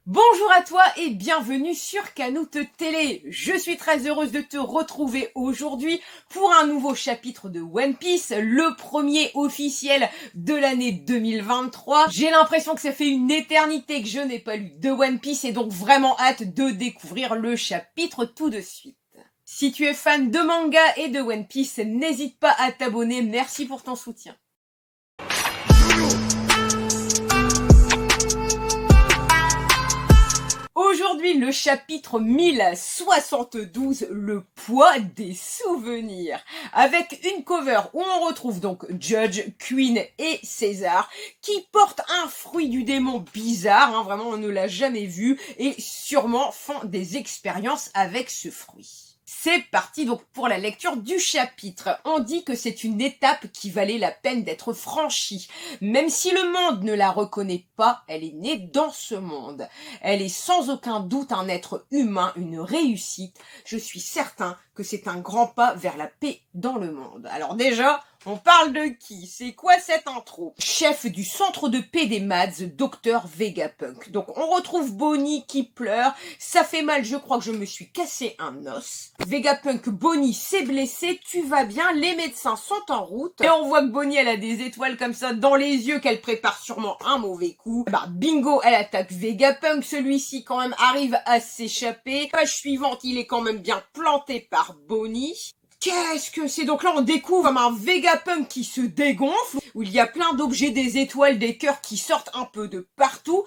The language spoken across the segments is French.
Bonjour à toi et bienvenue sur Canute Télé. Je suis très heureuse de te retrouver aujourd'hui pour un nouveau chapitre de One Piece, le premier officiel de l'année 2023. J'ai l'impression que ça fait une éternité que je n'ai pas lu de One Piece et donc vraiment hâte de découvrir le chapitre tout de suite. Si tu es fan de manga et de One Piece, n'hésite pas à t'abonner, merci pour ton soutien. Aujourd'hui, le chapitre 1072, le poids des souvenirs. Avec une cover où on retrouve donc Judge, Queen et César qui portent un fruit du démon bizarre, vraiment on ne l'a jamais vu, et sûrement font des expériences avec ce fruit. C'est parti donc pour la lecture du chapitre. On dit que c'est une étape qui valait la peine d'être franchie. Même si le monde ne la reconnaît pas, elle est née dans ce monde. Elle est sans aucun doute un être humain, une réussite. Je suis certain que c'est un grand pas vers la paix dans le monde. Alors déjà, on parle de qui? C'est quoi cette intro? Chef du centre de paix des Mads, Dr Vegapunk. Donc on retrouve Bonnie qui pleure. Ça fait mal, je crois que je me suis cassé un os. Vegapunk, Bonnie s'est blessée, tu vas bien, les médecins sont en route. Et on voit que Bonnie, elle a des étoiles comme ça dans les yeux, qu'elle prépare sûrement un mauvais coup. Bah bingo, elle attaque Vegapunk, celui-ci quand même arrive à s'échapper. Page suivante, il est quand même bien planté par Bonnie. Qu'est-ce que c'est? Donc là, on découvre comme un Vegapunk qui se dégonfle, où il y a plein d'objets, des étoiles, des cœurs qui sortent un peu de partout,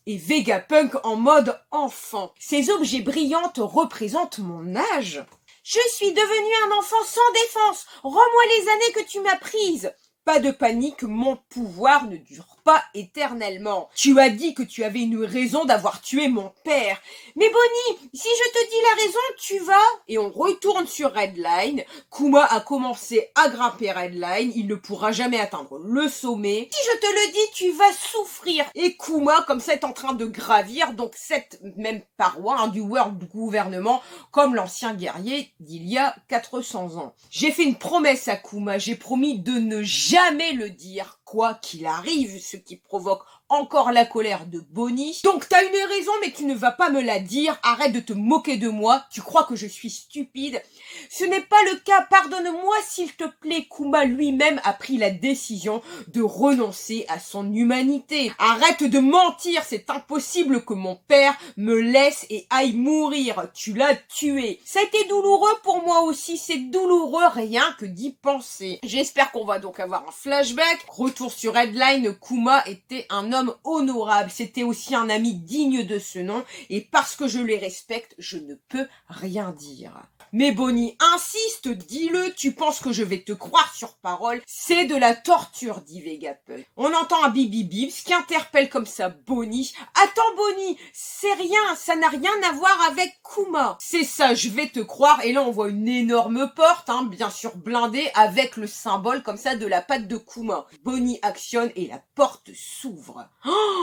et Vegapunk en mode enfant. Ces objets brillants représentent mon âge. Je suis devenu un enfant sans défense. Rends-moi les années que tu m'as prises. Pas de panique, mon pouvoir ne dure pas éternellement. Tu as dit que tu avais une raison d'avoir tué mon père. Mais Bonnie, si je te dis la raison, tu vas... Et on retourne sur Redline. Kuma a commencé à grimper Redline. Il ne pourra jamais atteindre le sommet. Si je te le dis, tu vas souffrir. Et Kuma, comme ça, est en train de gravir donc cette même paroi du World Gouvernement, comme l'ancien guerrier d'il y a 400 ans. J'ai fait une promesse à Kuma. J'ai promis de ne jamais le dire, quoi qu'il arrive, ce qui provoque encore la colère de Bonnie. Donc t'as une raison, mais tu ne vas pas me la dire. Arrête de te moquer de moi. Tu crois que je suis stupide? Ce n'est pas le cas. Pardonne-moi, s'il te plaît. Kuma lui-même a pris la décision de renoncer à son humanité. Arrête de mentir. C'est impossible que mon père me laisse et aille mourir. Tu l'as tué. Ça a été douloureux pour moi aussi. C'est douloureux rien que d'y penser. J'espère qu'on va donc avoir un flashback. Retour sur Redline. Kuma était un homme honorable, c'était aussi un ami digne de ce nom, et parce que je les respecte, je ne peux rien dire. Mais Bonnie insiste, dis-le, tu penses que je vais te croire sur parole, c'est de la torture, dit Vegapunk. On entend un bip ce qui interpelle comme ça Bonnie. Attends Bonnie, c'est rien, ça n'a rien à voir avec Kuma. C'est ça, je vais te croire, et là on voit une énorme porte, bien sûr blindée, avec le symbole comme ça de la patte de Kuma. Bonnie actionne et la porte s'ouvre.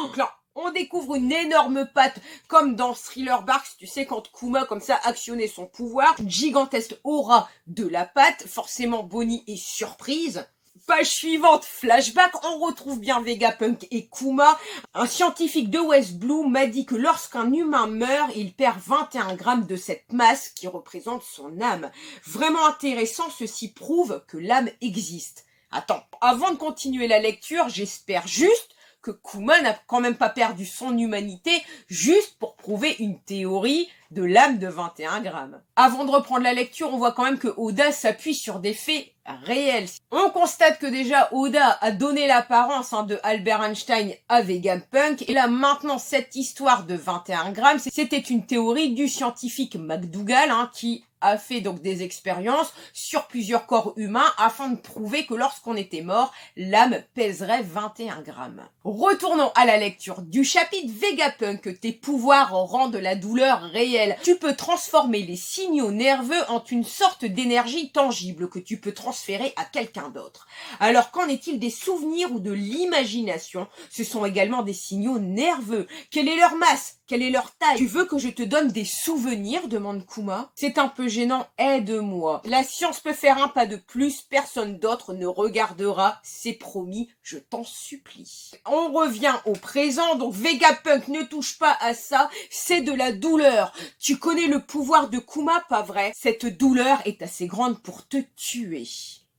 Donc là, on découvre une énorme patte, comme dans Thriller Barks, tu sais, quand Kuma, comme ça, actionnait son pouvoir, une gigantesque aura de la patte, forcément Bonnie est surprise. Page suivante, flashback, on retrouve bien Vegapunk et Kuma. Un scientifique de West Blue m'a dit que lorsqu'un humain meurt, il perd 21 grammes de cette masse qui représente son âme. Vraiment intéressant, ceci prouve que l'âme existe. Attends, avant de continuer la lecture, j'espère juste que Kuma n'a quand même pas perdu son humanité juste pour prouver une théorie de l'âme de 21 grammes. Avant de reprendre la lecture, on voit quand même que Oda s'appuie sur des faits réels. On constate que déjà Oda a donné l'apparence de Albert Einstein à Vegapunk, et là maintenant cette histoire de 21 grammes, c'était une théorie du scientifique McDougall qui a fait donc des expériences sur plusieurs corps humains afin de prouver que lorsqu'on était mort, l'âme pèserait 21 grammes. Retournons à la lecture du chapitre. Vegapunk, tes pouvoirs rendent la douleur réelle. Tu peux transformer les signaux nerveux en une sorte d'énergie tangible que tu peux transférer à quelqu'un d'autre. Alors qu'en est-il des souvenirs ou de l'imagination? Ce sont également des signaux nerveux. Quelle est leur masse? Quelle est leur taille? Tu veux que je te donne des souvenirs? Demande Kuma. C'est un peu gênant, aide-moi. La science peut faire un pas de plus, personne d'autre ne regardera, c'est promis, je t'en supplie. On revient au présent, donc Vegapunk ne touche pas à ça, c'est de la douleur. Tu connais le pouvoir de Kuma, pas vrai? Cette douleur est assez grande pour te tuer.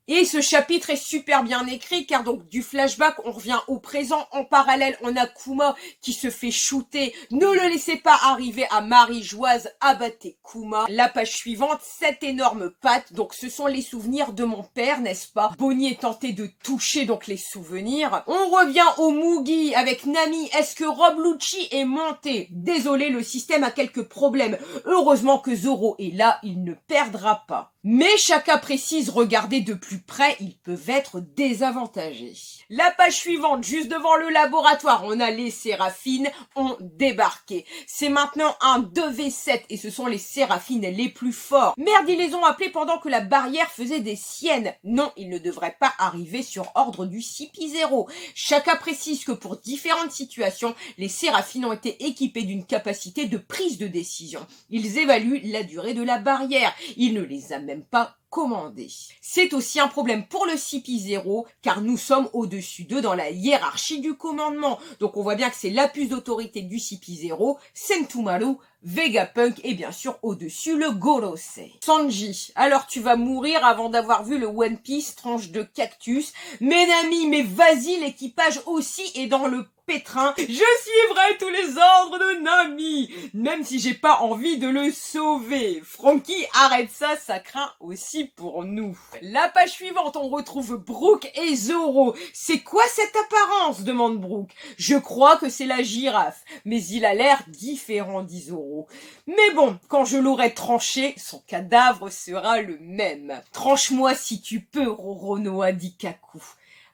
Et ce chapitre est super bien écrit car donc du flashback on revient au présent, en parallèle on a Kuma qui se fait shooter, ne le laissez pas arriver à Marie-Joise, abattez Kuma. La page suivante, cette énorme patte, donc ce sont les souvenirs de mon père, n'est-ce pas? Bonnie est tenté de toucher donc les souvenirs. On revient au Mugi avec Nami, est-ce que Rob Lucci est monté? Désolé, le système a quelques problèmes, heureusement que Zoro est là, il ne perdra pas. Mais Shaka précise, regardez de plus près, ils peuvent être désavantagés. La page suivante, juste devant le laboratoire, on a les Séraphines ont débarqué. C'est maintenant un 2v7 et ce sont les Séraphines les plus forts. Merde, ils les ont appelés pendant que la barrière faisait des siennes. Non, ils ne devraient pas arriver sur ordre du CP0. Shaka précise que pour différentes situations, les Séraphines ont été équipés d'une capacité de prise de décision. Ils évaluent la durée de la barrière. Ils ne les amènent même pas commandé. C'est aussi un problème pour le CP0 car nous sommes au-dessus d'eux dans la hiérarchie du commandement. Donc on voit bien que c'est la plus d'autorité du CP0, Sentomaru, Vegapunk et bien sûr au-dessus le Gorosei. Sanji, alors tu vas mourir avant d'avoir vu le One Piece tranche de cactus. Mes amis, mais vas-y, l'équipage aussi est dans le pétrin. Je suivrai tous les ordres de Nami, même si j'ai pas envie de le sauver. Franky, arrête ça, ça craint aussi pour nous. La page suivante, on retrouve Brook et Zoro. C'est quoi cette apparence? Demande Brook. Je crois que c'est la girafe, mais il a l'air différent, dit Zoro. Mais bon, quand je l'aurai tranché, son cadavre sera le même. Tranche-moi si tu peux, Roronoa, dit Kaku.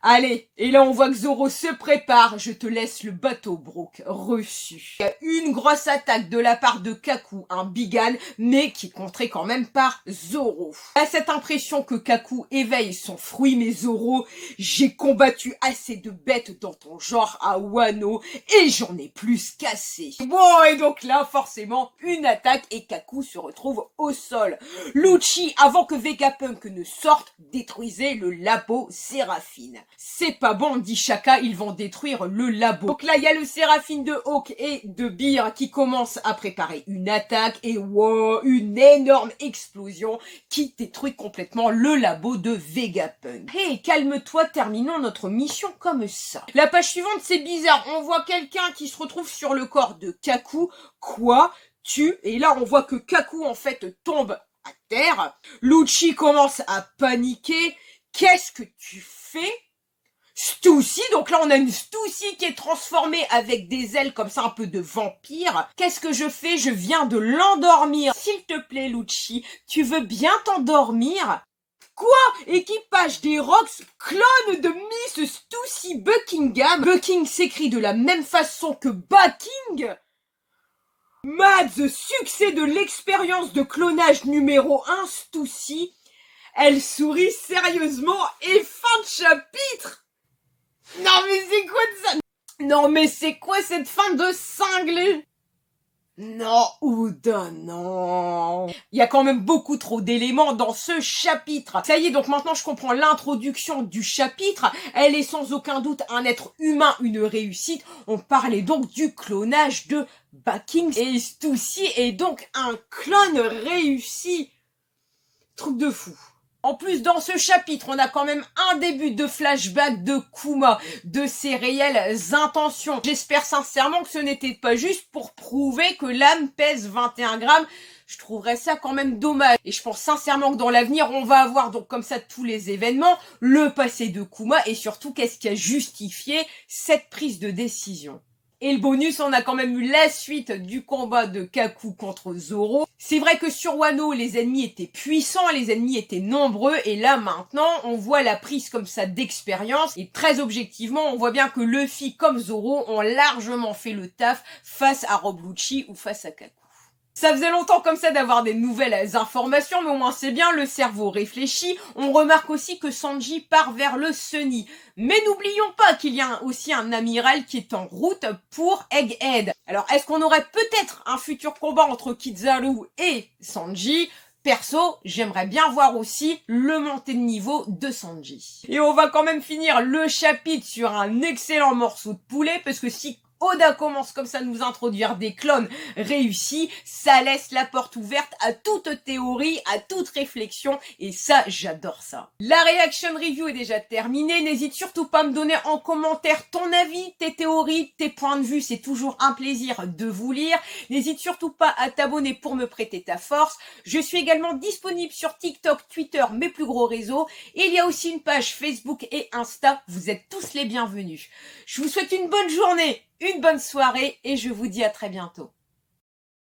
Allez, et là on voit que Zoro se prépare, je te laisse le bateau, Brook, reçu. Il y a une grosse attaque de la part de Kaku, un Bigan, mais qui est contré quand même par Zoro. À cette impression que Kaku éveille son fruit, mais Zoro, j'ai combattu assez de bêtes dans ton genre à Wano, et j'en ai plus qu'assez. Bon, et donc là, forcément, une attaque et Kaku se retrouve au sol. Lucci, avant que Vegapunk ne sorte, détruisait le labo Séraphine. C'est pas bon, dit Shaka, ils vont détruire le labo. Donc là, il y a le Séraphine de Hawk et de Beer qui commencent à préparer une attaque et wow, une énorme explosion qui détruit complètement le labo de Vegapunk. Hey, calme-toi, terminons notre mission comme ça. La page suivante, c'est bizarre. On voit quelqu'un qui se retrouve sur le corps de Kaku. Quoi? Et là, on voit que Kaku, en fait, tombe à terre. Lucci commence à paniquer. Qu'est-ce que tu fais? Stussy, donc là on a une Stussy qui est transformée avec des ailes comme ça un peu de vampire. Qu'est-ce que je fais? Je viens de l'endormir. S'il te plaît Lucci, tu veux bien t'endormir? Quoi? Équipage des Rocks, clone de Miss Stussy Buckingham. Bucking s'écrit de la même façon que Bucking. Mads, succès de l'expérience de clonage numéro 1 Stussy. Elle sourit sérieusement et fin de chapitre. Non mais c'est quoi de ça? Non mais c'est quoi cette fin de cinglé? Non, Oda, non. Il y a quand même beaucoup trop d'éléments dans ce chapitre. Ça y est, donc maintenant je comprends l'introduction du chapitre. Elle est sans aucun doute un être humain, une réussite. On parlait donc du clonage de Bucking. Et Stussy est donc un clone réussi. Truc de fou. En plus, dans ce chapitre, on a quand même un début de flashback de Kuma, de ses réelles intentions. J'espère sincèrement que ce n'était pas juste pour prouver que l'âme pèse 21 grammes. Je trouverais ça quand même dommage. Et je pense sincèrement que dans l'avenir, on va avoir donc comme ça tous les événements, le passé de Kuma et surtout qu'est-ce qui a justifié cette prise de décision. Et le bonus, on a quand même eu la suite du combat de Kaku contre Zoro. C'est vrai que sur Wano, les ennemis étaient puissants, les ennemis étaient nombreux, et là maintenant, on voit la prise comme ça d'expérience, et très objectivement, on voit bien que Luffy comme Zoro ont largement fait le taf face à Rob Lucci ou face à Kaku. Ça faisait longtemps comme ça d'avoir des nouvelles informations, mais au moins c'est bien, le cerveau réfléchit. On remarque aussi que Sanji part vers le Sunny. Mais n'oublions pas qu'il y a aussi un amiral qui est en route pour Egghead. Alors est-ce qu'on aurait peut-être un futur combat entre Kizaru et Sanji ? Perso, j'aimerais bien voir aussi le montée de niveau de Sanji. Et on va quand même finir le chapitre sur un excellent morceau de poulet, parce que si Oda commence comme ça à nous introduire des clones réussis, ça laisse la porte ouverte à toute théorie, à toute réflexion, et ça, j'adore ça. La reaction review est déjà terminée, n'hésite surtout pas à me donner en commentaire ton avis, tes théories, tes points de vue, c'est toujours un plaisir de vous lire. N'hésite surtout pas à t'abonner pour me prêter ta force. Je suis également disponible sur TikTok, Twitter, mes plus gros réseaux, et il y a aussi une page Facebook et Insta, vous êtes tous les bienvenus. Je vous souhaite une bonne journée, une bonne soirée et je vous dis à très bientôt.